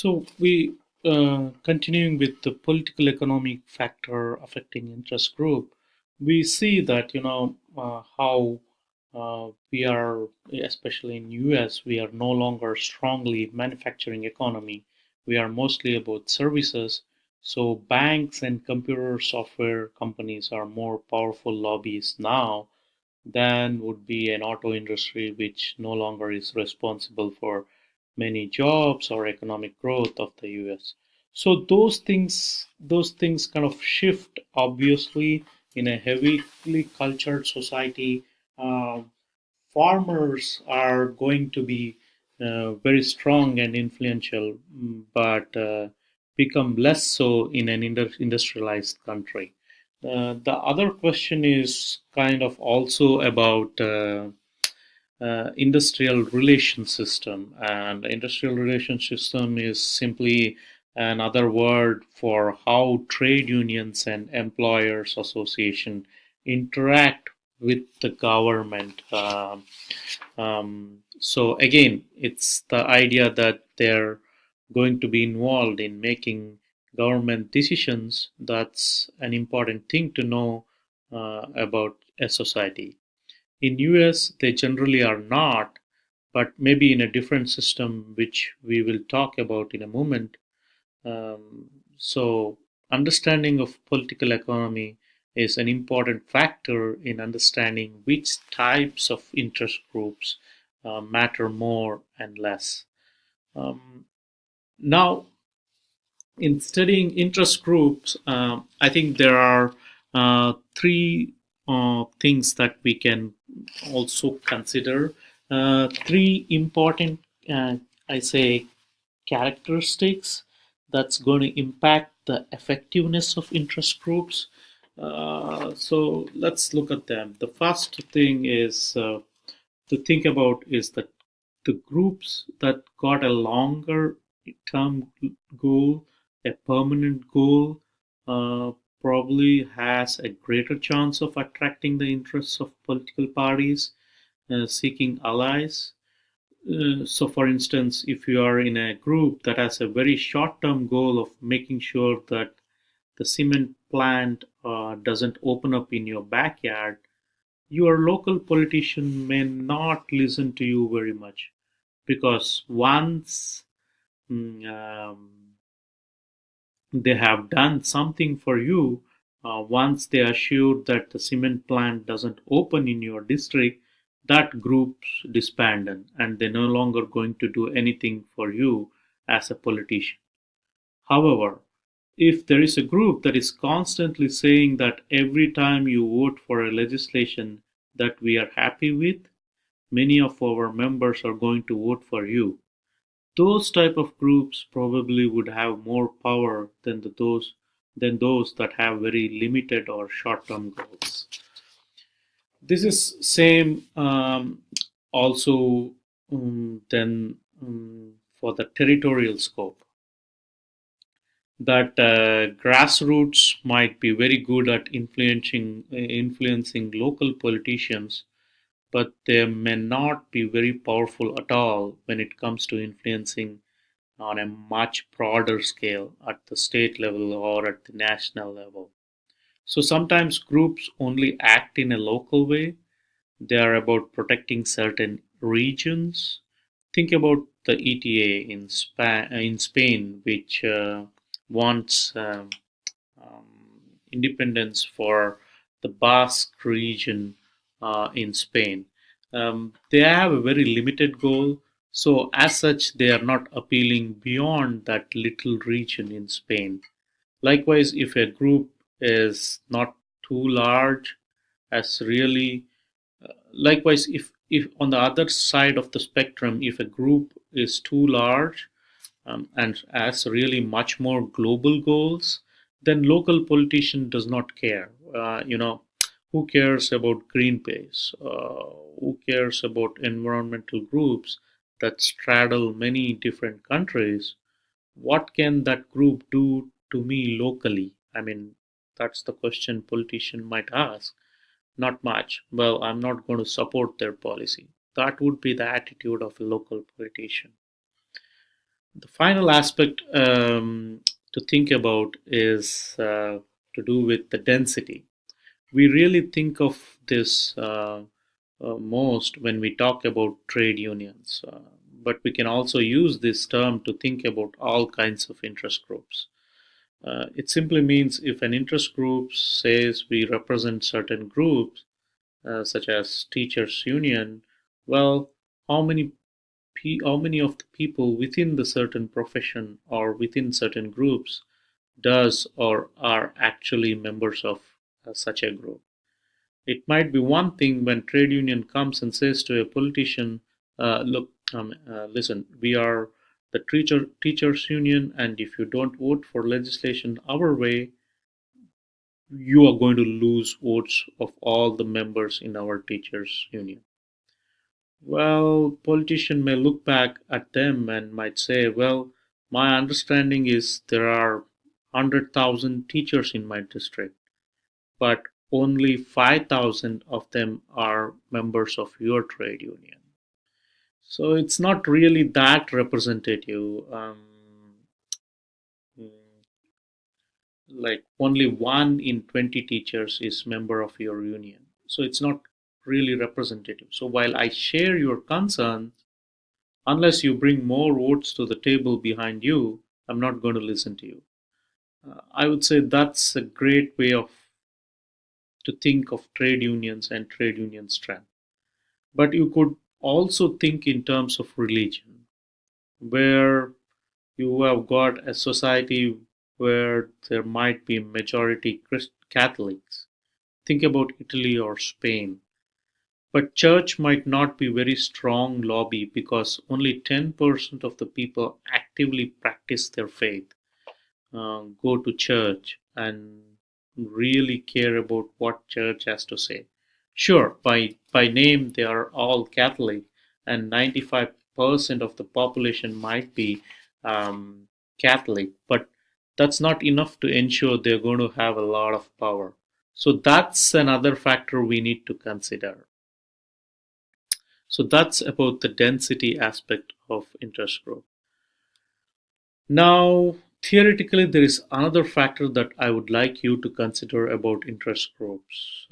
So we continuing with the political economic factor affecting interest group, we see that how we are, especially in US, we are no longer strongly manufacturing economy. We are mostly about services. So banks and computer software companies are more powerful lobbyists now than would be an auto industry, which no longer is responsible for many jobs or economic growth of the US. So those things kind of shift obviously in a heavily cultured society. Um, Farmers are going to be very strong and influential, but become less so in an industrialized country. The other question is kind of also about industrial relation system, and industrial relation system is simply another word for how trade unions and employers association interact with the government. So again, it's the idea that they're going to be involved in making government decisions. That's an important thing to know about a society. In US, they generally are not, but maybe in a different system, which we will talk about in a moment. So, understanding of political economy is an important factor in understanding which types of interest groups matter more and less. Um, Now, in studying interest groups, I think there are three things that we can also consider. Three important, uh, I say, characteristics that's going to impact the effectiveness of interest groups. So let's look at them. The first thing is to think about is that the groups that got a longer term goal, a permanent goal, uh, probably has a greater chance of attracting the interests of political parties seeking allies. So, for instance, if you are in a group that has a very short term goal of making sure that the cement plant doesn't open up in your backyard, your local politician may not listen to you very much because once mm, um, they have done something for you, once they are sure that the cement plant doesn't open in your district, that group's disbanded and they're no longer going to do anything for you as a politician. However, if there is a group that is constantly saying that every time you vote for a legislation that we are happy with, many of our members are going to vote for you. Those type of groups probably would have more power than those that have very limited or short-term goals. This is same also then for the territorial scope that grassroots might be very good at influencing local politicians, but they may not be very powerful at all when it comes to influencing on a much broader scale at the state level or at the national level. So sometimes groups only act in a local way. They are about protecting certain regions. Think about the ETA in Spain, which wants independence for the Basque region in Spain. They have a very limited goal, so as such, they are not appealing beyond that little region in Spain. Likewise, if a group is not too large, as really likewise if on the other side of the spectrum, if a group is too large and has really much more global goals, then local politician does not care. Who cares about Greenpeace? Who cares about environmental groups that straddle many different countries? What can that group do to me locally? I mean, that's the question politician might ask. Not much. Well, I'm not going to support their policy. That would be the attitude of a local politician. The final aspect to think about is to do with the density. We really think of this most when we talk about trade unions, but we can also use this term to think about all kinds of interest groups. It simply means if an interest group says we represent certain groups, such as teachers union, well, how many how many of the people within the certain profession or within certain groups does or are actually members of such a group? It might be one thing when trade union comes and says to a politician, "Look, listen, we are the teachers union, and if you don't vote for legislation our way, you are going to lose votes of all the members in our teachers union." Well, politician may look back at them and might say, "Well, my understanding is there are 100,000 teachers in my district, but only 5,000 of them are members of your trade union. So it's not really that representative. Mm, like only 1 in 20 teachers is member of your union. So it's not really representative. So while I share your concern, unless you bring more votes to the table behind you, I'm not going to listen to you." I would say that's a great way of to think of trade unions and trade union strength. But you could also think in terms of religion, where you have got a society where there might be majority Catholics. Think about Italy or Spain. But church might not be very strong lobby because only 10% of the people actively practice their faith, go to church, and really care about what church has to say. Sure, by name they are all Catholic, and 95% of the population might be Catholic, but that's not enough to ensure they're going to have a lot of power. So that's another factor we need to consider. So that's about the density aspect of interest group. Now, theoretically, there is another factor that I would like you to consider about interest groups.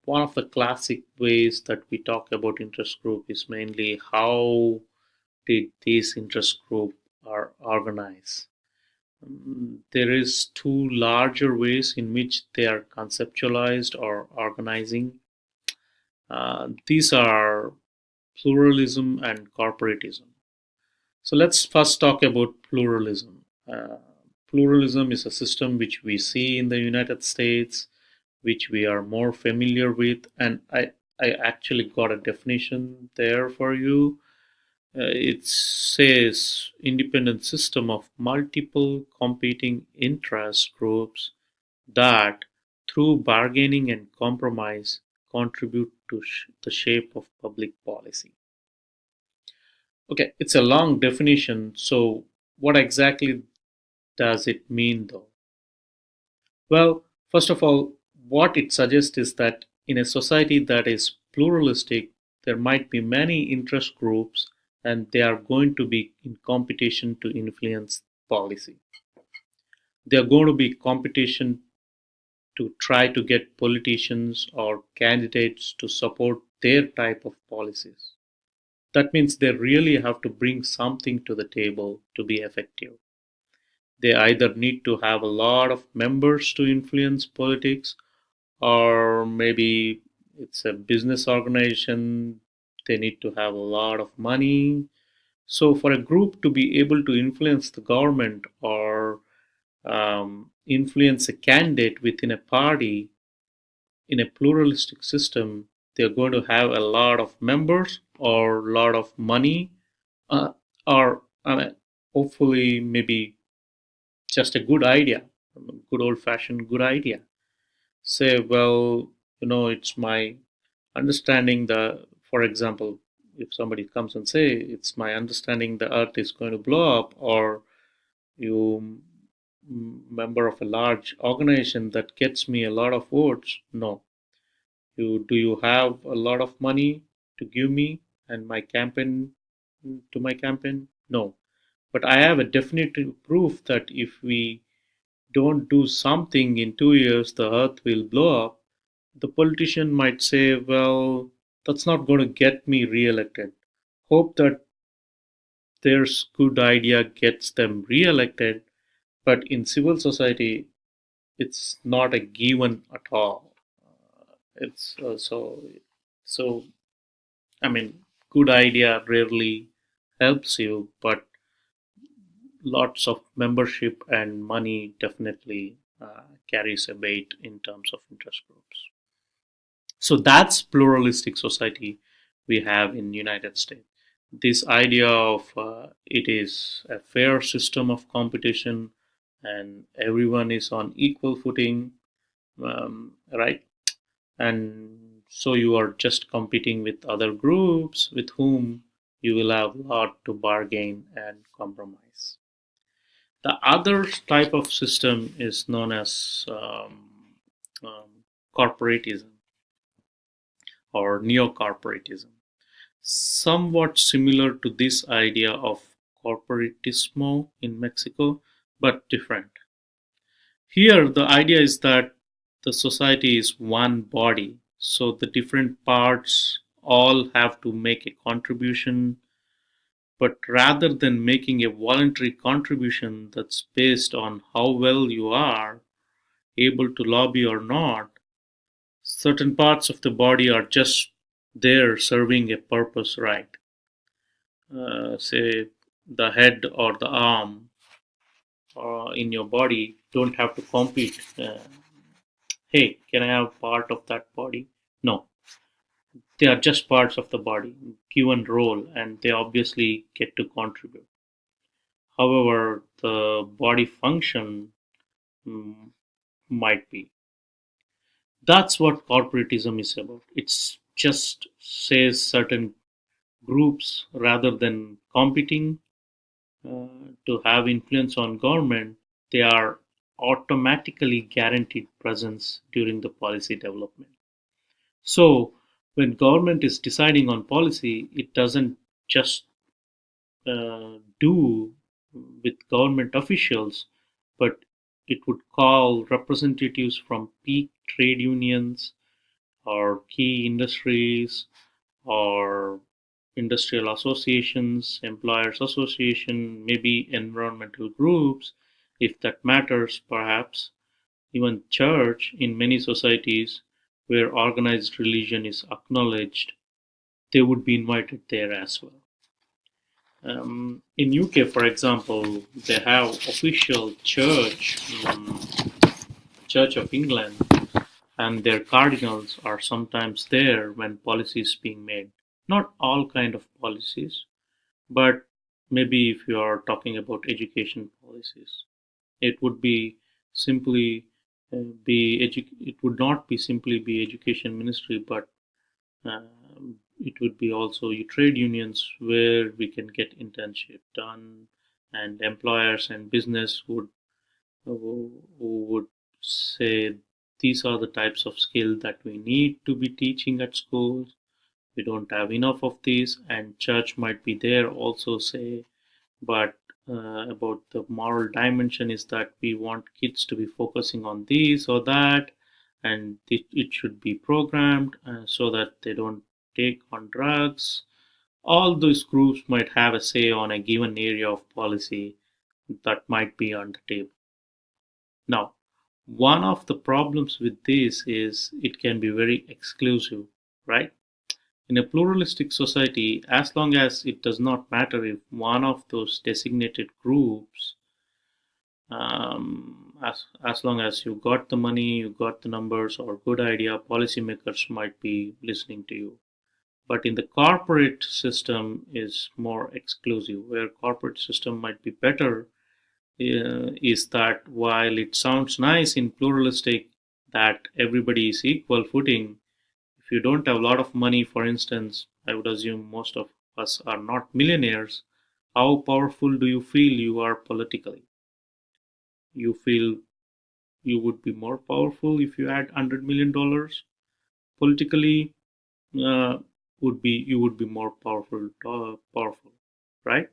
One of the classic ways that we talk about interest group is mainly how did these interest group are organized. There is two larger ways in which they are conceptualized or organizing. These are pluralism and corporatism. So let's first talk about pluralism. Pluralism is a system which we see in the United States, which we are more familiar with, and I actually got a definition there for you. It says independent system of multiple competing interest groups that, through bargaining and compromise, contribute to the shape of public policy. Okay, it's a long definition. So, what exactly does it mean though? Well, first of all, what it suggests is that in a society that is pluralistic, there might be many interest groups and they are going to be in competition to influence policy. They are going to be competition to try to get politicians or candidates to support their type of policies. That means they really have to bring something to the table to be effective. They either need to have a lot of members to influence politics, or maybe it's a business organization, they need to have a lot of money. So, for a group to be able to influence the government or influence a candidate within a party in a pluralistic system, they're going to have a lot of members or a lot of money, uh, or hopefully, maybe just a good idea, good old fashioned good idea. Say, well, it's my understanding for example, if somebody comes and say, it's my understanding the earth is going to blow up, or you member of a large organization that gets me a lot of votes. No, you have a lot of money to give me and my campaign to my campaign? No. But I have a definitive proof that if we don't do something in 2 years, the earth will blow up. The politician might say, well, that's not going to get me re-elected. Hope that their good idea gets them re-elected, but in civil society, it's not a given at all. It's so. I mean, good idea rarely helps you, but lots of membership and money definitely carries a weight in terms of interest groups. So that's pluralistic society we have in United States. This idea of it is a fair system of competition and everyone is on equal footing, right? And so you are just competing with other groups with whom you will have a lot to bargain and compromise. The other type of system is known as corporatism or neo-corporatism, somewhat similar to this idea of corporatismo in Mexico, but different. Here, the idea is that the society is one body, so the different parts all have to make a contribution, but rather than making a voluntary contribution that's based on how well you are able to lobby or not, certain parts of the body are just there serving a purpose, right? Say the head or the arm in your body don't have to compete. Hey, can I have part of that body? No, they are just parts of the body, given role, and they obviously get to contribute. However, the body function mm, might be. That's what corporatism is about. It's just says certain groups rather than competing to have influence on government, they are automatically guaranteed presence during the policy development. So when government is deciding on policy, it doesn't just do with government officials, but it would call representatives from peak trade unions or key industries or industrial associations, employers association, maybe environmental groups, if that matters, perhaps even church in many societies where organized religion is acknowledged, they would be invited there as well. In UK, for example, they have official church, Church of England, and their cardinals are sometimes there when policy is being made. Not all kind of policies, but maybe if you are talking about education policies, it would be simply it would not be simply be education ministry, but it would be also trade unions where we can get internship done, and employers and business who would say these are the types of skill that we need to be teaching at schools. We don't have enough of these, and church might be there also say, but about the moral dimension is that we want kids to be focusing on this or that, and it should be programmed so that they don't take on drugs. All those groups might have a say on a given area of policy that might be on the table. Now, one of the problems with this is it can be very exclusive, right? In a pluralistic society, as long as it does not matter if one of those designated groups, as long as you got the money, you got the numbers or good idea, policymakers might be listening to you. But in the corporate system is more exclusive, where corporate system might be better is that while it sounds nice in pluralistic that everybody is equal footing, if you don't have a lot of money, for instance, I would assume most of us are not millionaires, how powerful do you feel you are politically? You feel you would be more powerful if you had $100 million politically, uh, would be you would be more powerful. Powerful. right?